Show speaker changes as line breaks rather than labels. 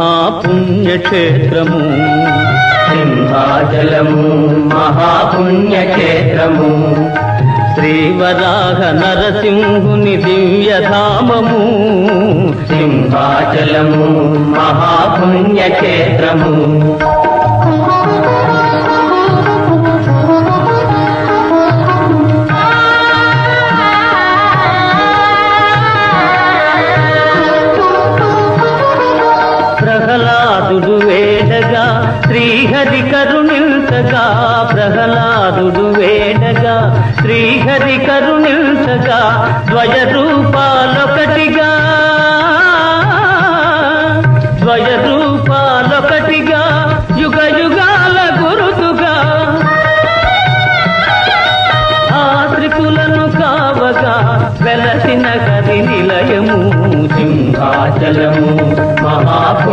మహాపుణ్యక్షేత్రము,
సింహాచలము మహాపుణ్యక్షేత్రము,
శ్రీవరాహ నరసింహుని దివ్యధామము,
సింహాచలము మహాపుణ్యక్షేత్రము.
ప్రహ్లాదుడు వేడగా శ్రీహరి కరుణించగా, ప్రహ్లాదుడు వేడగా శ్రీహరి కరుణించగా, ద్వయ రూపాలొకటిగా, ద్వయ